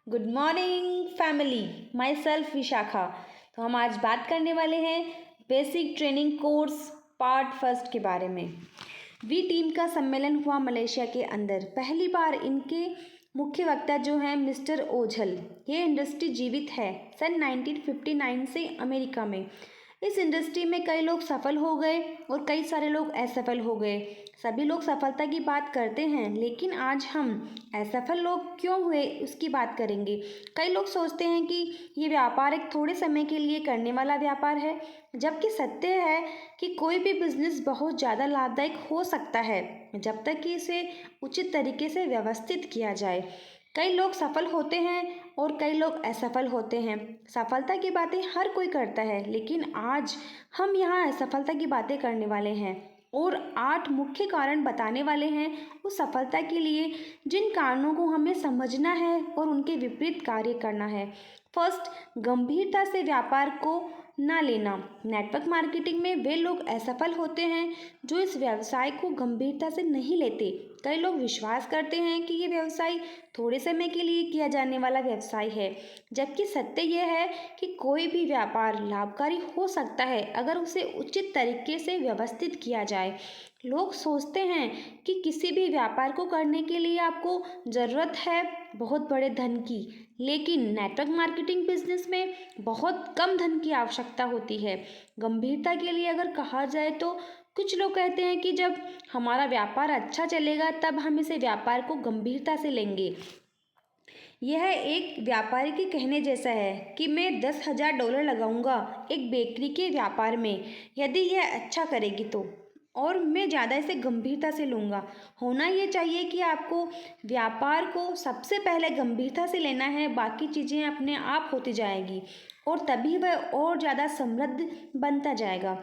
Good morning family, my self Vishakha. तो हम आज बात करने वाले हैं basic training course part first के बारे में। वी टीम का सम्मेलन हुआ मलेशिया के अंदर। पहली बार इनके मुख्य वक्ता जो हैं मिस्टर ओझल। ये इंडस्ट्री जीवित है सन 1959 से अमेरिका में। इस इंडस्ट्री में कई लोग सफल हो गए और कई सारे लोग असफल हो गए। सभी लोग सफलता की बात करते हैं, लेकिन आज हम असफल लोग क्यों हुए उसकी बात करेंगे। कई लोग सोचते हैं कि ये व्यापार एक थोड़े समय के लिए करने वाला व्यापार है, जबकि सत्य है कि कोई भी बिजनेस बहुत ज़्यादा लाभदायक हो सकता है जब तक कि इसे उचित तरीके से व्यवस्थित किया जाए। कई लोग सफल होते हैं और कई लोग असफल होते हैं। सफलता की बातें हर कोई करता है, लेकिन आज हम यहाँ असफलता की बातें करने वाले हैं और 8 मुख्य कारण बताने वाले हैं उस सफलता के लिए जिन कारणों को हमें समझना है और उनके विपरीत कार्य करना है। फर्स्ट, गंभीरता से व्यापार को ना लेना। नेटवर्क मार्केटिंग में वे लोग असफल होते हैं जो इस व्यवसाय को गंभीरता से नहीं लेते। कई लोग विश्वास करते हैं कि ये व्यवसाय थोड़े समय के लिए किया जाने वाला व्यवसाय है, जबकि सत्य यह है कि कोई भी व्यापार लाभकारी हो सकता है अगर उसे उचित तरीके से व्यवस्थित किया जाए। लोग सोचते हैं कि किसी भी व्यापार को करने के लिए आपको ज़रूरत है बहुत बड़े धन की, लेकिन नेटवर्क मार्केटिंग बिजनेस में बहुत कम धन की आवश्यकता होती है। गंभीरता के लिए अगर कहा जाए तो कुछ लोग कहते हैं कि जब हमारा व्यापार अच्छा चलेगा तब हम इसे व्यापार को गंभीरता से लेंगे। यह एक व्यापारी के कहने जैसा है कि मैं $10,000 लगाऊंगा एक बेकरी के व्यापार में यदि यह अच्छा करेगी तो, और मैं ज़्यादा इसे गंभीरता से लूँगा। होना ये चाहिए कि आपको व्यापार को सबसे पहले गंभीरता से लेना है, बाकी चीज़ें अपने आप होती जाएगी और तभी वह और ज़्यादा समृद्ध बनता जाएगा।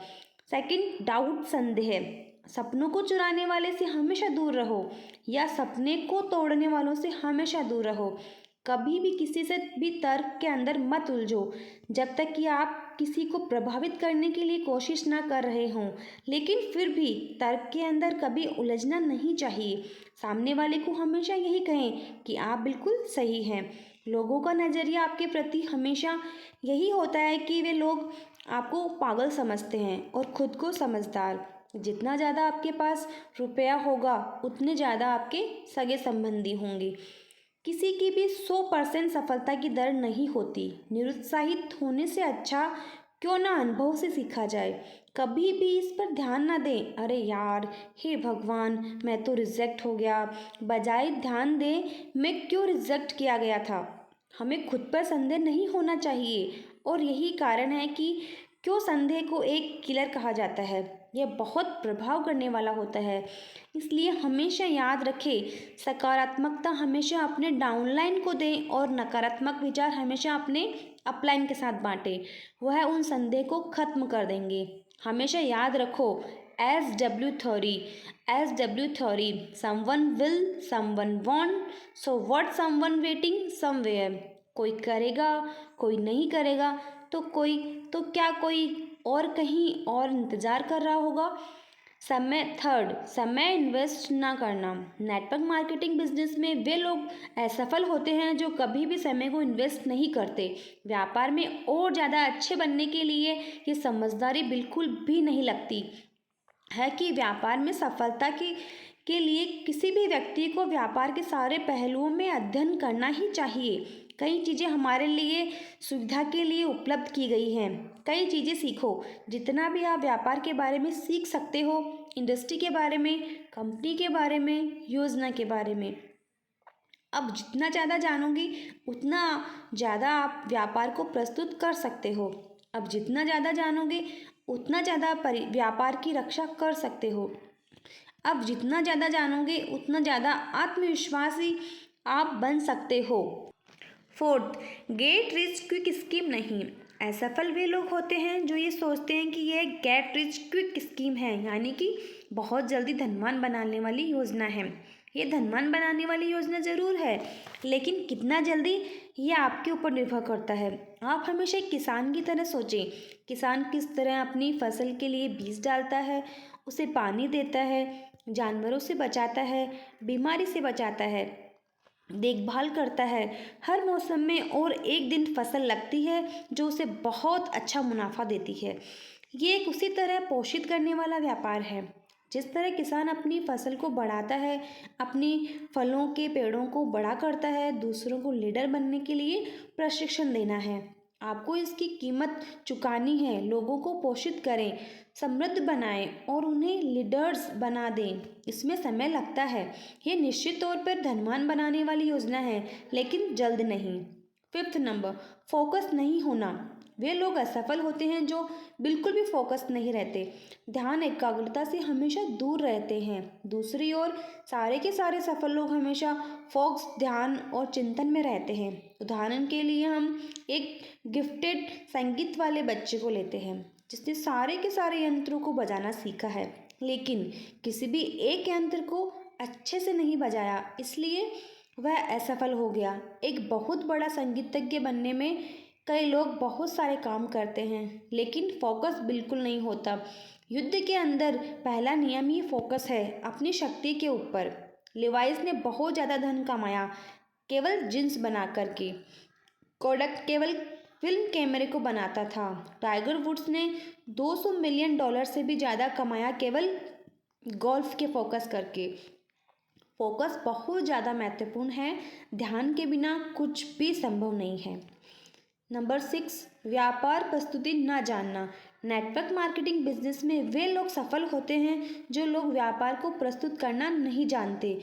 सेकंड, डाउट, संदेह। सपनों को चुराने वाले से हमेशा दूर रहो या सपने को तोड़ने वालों से हमेशा दूर रहो। कभी भी किसी से भी तर्क के अंदर मत उलझो जब तक कि आप किसी को प्रभावित करने के लिए कोशिश ना कर रहे हों, लेकिन फिर भी तर्क के अंदर कभी उलझना नहीं चाहिए। सामने वाले को हमेशा यही कहें कि आप बिल्कुल सही हैं। लोगों का नज़रिया आपके प्रति हमेशा यही होता है कि वे लोग आपको पागल समझते हैं और खुद को समझदार। जितना ज़्यादा आपके पास रुपया होगा उतने ज़्यादा आपके सगे संबंधी होंगे। किसी की भी 100% सफलता की दर नहीं होती। निरुत्साहित होने से अच्छा क्यों ना अनुभव से सीखा जाए। कभी भी इस पर ध्यान ना दें, अरे यार, हे भगवान, मैं तो रिजेक्ट हो गया। बजाय ध्यान दें, मैं क्यों रिजेक्ट किया गया था। हमें खुद पर संदेह नहीं होना चाहिए और यही कारण है कि क्यों संदेह को एक किलर कहा जाता है। यह बहुत प्रभाव करने वाला होता है। इसलिए हमेशा याद रखें, सकारात्मकता हमेशा अपने डाउनलाइन को दें और नकारात्मक विचार हमेशा अपने अपलाइन के साथ बांटें। वह उन संदेह को खत्म कर देंगे। हमेशा याद रखो, S W theory, someone will, someone want, so what someone waiting somewhere. कोई करेगा, कोई नहीं करेगा, तो क्या कोई और कहीं और इंतज़ार कर रहा होगा। समय इन्वेस्ट ना करना। नेटवर्क मार्केटिंग बिजनेस में वे लोग असफल होते हैं जो कभी भी समय को इन्वेस्ट नहीं करते। व्यापार में और ज़्यादा अच्छे बनने के लिए ये समझदारी बिल्कुल भी नहीं लगती है कि व्यापार में सफलता के लिए किसी भी व्यक्ति को व्यापार के सारे पहलुओं में अध्ययन करना ही चाहिए। कई चीज़ें हमारे लिए सुविधा के लिए उपलब्ध की गई हैं। कई चीज़ें सीखो। जितना भी आप व्यापार के बारे में सीख सकते हो, इंडस्ट्री के बारे में, कंपनी के बारे में, योजना के बारे में, अब जितना ज़्यादा जानोगे उतना ज़्यादा आप व्यापार को प्रस्तुत कर सकते हो। अब जितना ज़्यादा जानोगे उतना ज़्यादा व्यापार की रक्षा कर सकते हो। अब जितना ज़्यादा जानोगे उतना ज़्यादा आत्मविश्वासी आप बन सकते हो। Fourth, get rich quick scheme नहीं। असफल वे लोग होते हैं जो ये सोचते हैं कि यह गेट रिच क्विक स्कीम है, यानी कि बहुत जल्दी धनवान बनाने वाली योजना है। ये धनवान बनाने वाली योजना ज़रूर है, लेकिन कितना जल्दी ये आपके ऊपर निर्भर करता है। आप हमेशा एक किसान की तरह सोचें। किसान किस तरह अपनी फसल के लिए बीज डालता है, उसे पानी देता है, जानवरों से बचाता है, बीमारी से बचाता है। देखभाल करता है हर मौसम में, और एक दिन फसल लगती है जो उसे बहुत अच्छा मुनाफा देती है। ये एक उसी तरह पोषित करने वाला व्यापार है जिस तरह किसान अपनी फसल को बढ़ाता है, अपनी फलों के पेड़ों को बड़ा करता है, दूसरों को लीडर बनने के लिए प्रशिक्षण देना है। आपको इसकी कीमत चुकानी है। लोगों को पोषित करें, समृद्ध बनाएं और उन्हें लीडर्स बना दें। इसमें समय लगता है। ये निश्चित तौर पर धनवान बनाने वाली योजना है, लेकिन जल्द नहीं। फिफ्थ नंबर, फोकस नहीं होना। वे लोग असफल होते हैं जो बिल्कुल भी फोकस नहीं रहते, ध्यान एकाग्रता से हमेशा दूर रहते हैं। दूसरी ओर सारे के सारे सफल लोग हमेशा फोकस, ध्यान और चिंतन में रहते हैं। उदाहरण के लिए हम एक गिफ्टेड संगीत वाले बच्चे को लेते हैं जिसने सारे के सारे यंत्रों को बजाना सीखा है, लेकिन किसी भी एक यंत्र को अच्छे से नहीं बजाया, इसलिए वह असफल हो गया। एक बहुत बड़ा संगीतज्ञ बनने में कई लोग बहुत सारे काम करते हैं, लेकिन फोकस बिल्कुल नहीं होता। युद्ध के अंदर पहला नियम ही फोकस है, अपनी शक्ति के ऊपर। लिवाइस ने बहुत ज़्यादा धन कमाया केवल जींस बना करके। कोडक केवल फिल्म कैमरे को बनाता था। टाइगर वुड्स ने 200 मिलियन डॉलर से भी ज़्यादा कमाया केवल गोल्फ के फोकस करके। फोकस बहुत ज़्यादा महत्वपूर्ण है। ध्यान के बिना कुछ भी संभव नहीं है। नंबर 6, व्यापार प्रस्तुति न जानना। नेटवर्क मार्केटिंग बिजनेस में वे लोग सफल होते हैं जो लोग व्यापार को प्रस्तुत करना नहीं जानते।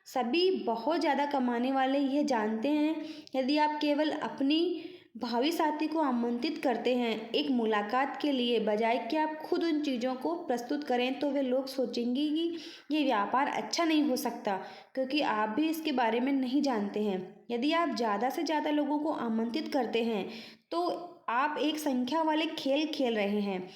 सभी बहुत ज़्यादा कमाने वाले यह जानते हैं, यदि आप केवल अपनी भावी साथी को आमंत्रित करते हैं एक मुलाकात के लिए, बजाय कि आप खुद उन चीज़ों को प्रस्तुत करें, तो वे लोग सोचेंगे कि ये व्यापार अच्छा नहीं हो सकता क्योंकि आप भी इसके बारे में नहीं जानते हैं। यदि आप ज़्यादा से ज़्यादा लोगों को आमंत्रित करते हैं तो आप एक संख्या वाले खेल खेल रहे हैं।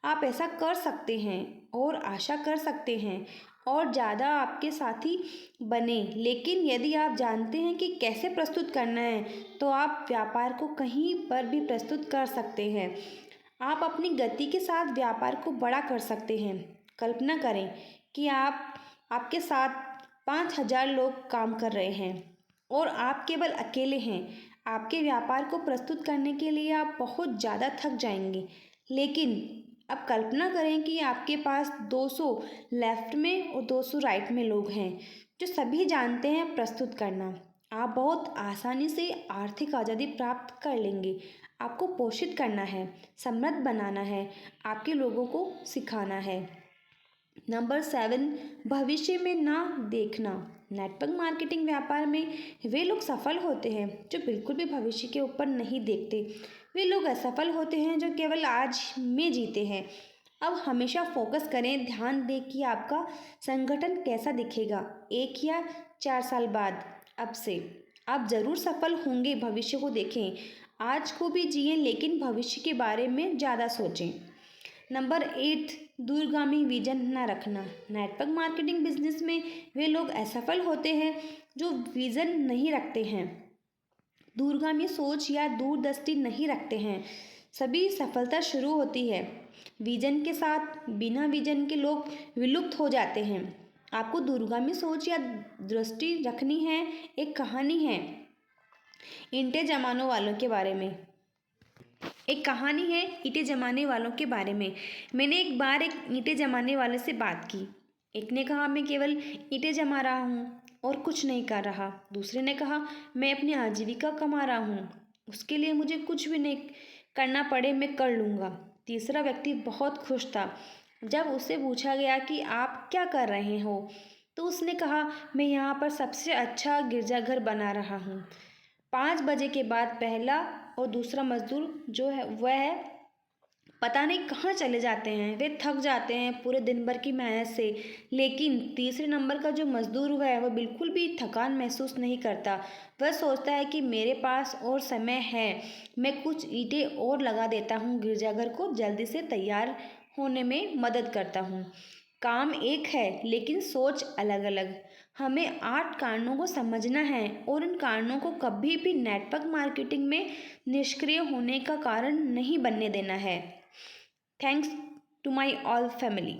आप ऐसा कर सकते हैं और आशा कर सकते हैं और ज़्यादा आपके साथी बने, लेकिन यदि आप जानते हैं कि कैसे प्रस्तुत करना है तो आप व्यापार को कहीं पर भी प्रस्तुत कर सकते हैं। आप अपनी गति के साथ व्यापार को बड़ा कर सकते हैं। कल्पना करें कि आपके साथ 5,000 लोग काम कर रहे हैं और आप केवल अकेले हैं। आपके व्यापार को प्रस्तुत करने के लिए आप बहुत ज़्यादा थक जाएंगे, लेकिन अब कल्पना करें कि आपके पास 200 लेफ्ट में और 200 राइट में लोग हैं जो सभी जानते हैं प्रस्तुत करना। आप बहुत आसानी से आर्थिक आज़ादी प्राप्त कर लेंगे। आपको पोषित करना है, समृद्ध बनाना है, आपके लोगों को सिखाना है। नंबर 7, भविष्य में ना देखना। नेटवर्क मार्केटिंग व्यापार में वे लोग सफल होते हैं जो बिल्कुल भी भविष्य के ऊपर नहीं देखते। वे लोग असफल होते हैं जो केवल आज में जीते हैं। अब हमेशा फोकस करें, ध्यान दें कि आपका संगठन कैसा दिखेगा 1 या 4 साल बाद। अब से आप ज़रूर सफल होंगे। भविष्य को देखें, आज को भी जिएं, लेकिन भविष्य के बारे में ज़्यादा सोचें। नंबर 8, दूरगामी विजन न रखना। नेटवर्क मार्केटिंग बिजनेस में वे लोग असफल होते हैं जो विज़न नहीं रखते हैं, दूरगामी सोच या दूरदृष्टि नहीं रखते हैं। सभी सफलता शुरू होती है विजन के साथ। बिना विजन के लोग विलुप्त हो जाते हैं। आपको दूरगामी सोच या दृष्टि रखनी है। एक कहानी है ईंटें जमाने वालों के बारे में। एक कहानी है ईंटें जमाने वालों के बारे में। मैंने एक बार एक ईंटें जमाने वाले से बात की। एक ने कहा, मैं केवल ईंटें जमा रहा हूँ और कुछ नहीं कर रहा। दूसरे ने कहा, मैं अपनी आजीविका कमा रहा हूँ, उसके लिए मुझे कुछ भी नहीं करना पड़े मैं कर लूँगा। तीसरा व्यक्ति बहुत खुश था। जब उससे पूछा गया कि आप क्या कर रहे हो, तो उसने कहा, मैं यहाँ पर सबसे अच्छा गिरजाघर बना रहा हूँ। 5 बजे के बाद पहला और दूसरा मजदूर जो है वह पता नहीं कहाँ चले जाते हैं। वे थक जाते हैं पूरे दिन भर की मेहनत से, लेकिन तीसरे नंबर का जो मजदूर हुआ है वह बिल्कुल भी थकान महसूस नहीं करता। वह सोचता है कि मेरे पास और समय है, मैं कुछ ईंटें और लगा देता हूँ, गिरजाघर को जल्दी से तैयार होने में मदद करता हूँ। काम एक है लेकिन सोच अलग अलग। हमें 8 कारणों को समझना है और इन कारणों को कभी भी नेटवर्क मार्केटिंग में निष्क्रिय होने का कारण नहीं बनने देना है। Thanks to my all family.